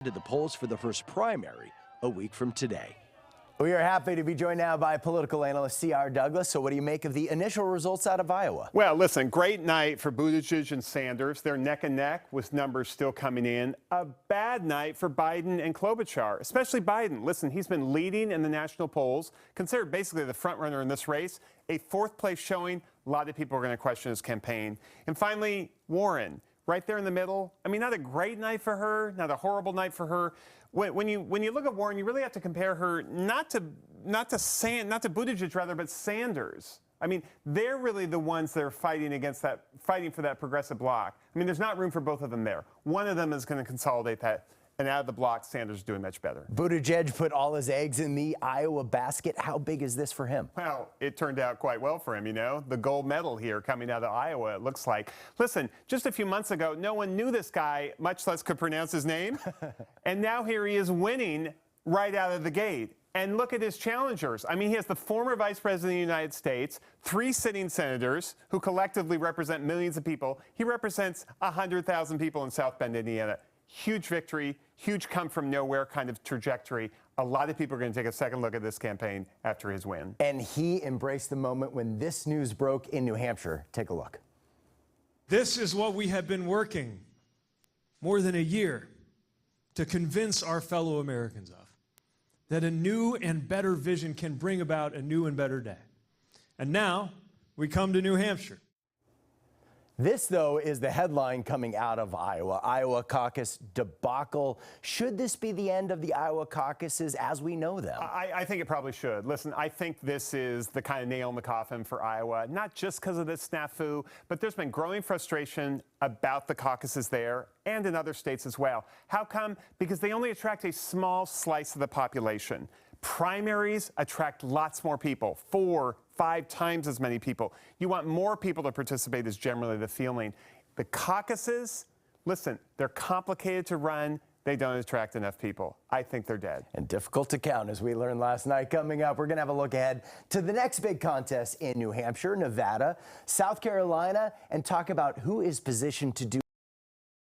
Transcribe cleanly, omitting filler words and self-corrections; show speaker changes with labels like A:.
A: to the polls for the first primary a week from today.
B: We are happy to be joined now by political analyst C.R. Douglas. So what do you make of the initial results out of Iowa?
C: Well, listen, great night for Buttigieg and Sanders. They're neck and neck with numbers still coming in. A bad night for Biden and Klobuchar, especially Biden. Listen, he's been leading in the national polls, considered basically the front runner in this race. A fourth place showing. A lot of people are going to question his campaign. And finally, Warren, right there in the middle. I mean, not a great night for her, not a horrible night for her. When you look at Warren, you really have to compare her not to Buttigieg rather, but Sanders. I mean, they're really the ones that are fighting for that progressive bloc. I mean, there's not room for both of them there. One of them is going to consolidate that. And out of the block, Sanders is doing much better.
B: Buttigieg put all his eggs in the Iowa basket. How big is this for him?
C: Well, it turned out quite well for him, you know. The gold medal here coming out of Iowa, it looks like. Listen, just a few months ago, no one knew this guy, much less could pronounce his name. And now here he is winning right out of the gate. And look at his challengers. I mean, he has the former vice president of the United States, 3 sitting senators who collectively represent millions of people. He represents 100,000 people in South Bend, Indiana. Huge victory, huge come from nowhere kind of trajectory. A lot of people are going to take a second look at this campaign after his win.
B: And he embraced the moment when this news broke in New Hampshire. Take a look.
D: This is what we have been working more than a year to convince our fellow Americans of, that a new and better vision can bring about a new and better day. And now we come to New Hampshire.
B: This, though, is the headline coming out of Iowa. Iowa caucus debacle. Should this be the end of the Iowa caucuses as we know them?
C: I think it probably should. Listen, I think this is the kind of nail in the coffin for Iowa, not just because of this snafu, but there's been growing frustration about the caucuses there and in other states as well. How come? Because they only attract a small slice of the population. Primaries attract lots more people, 4, 5 times as many people. You want more people to participate is generally the feeling. The caucuses, listen, they're complicated to run. They don't attract enough people. I think they're dead.
B: And difficult to count, as we learned last night. Coming up, we're going to have a look ahead to the next big contest in New Hampshire, Nevada, South Carolina, and talk about who is positioned to do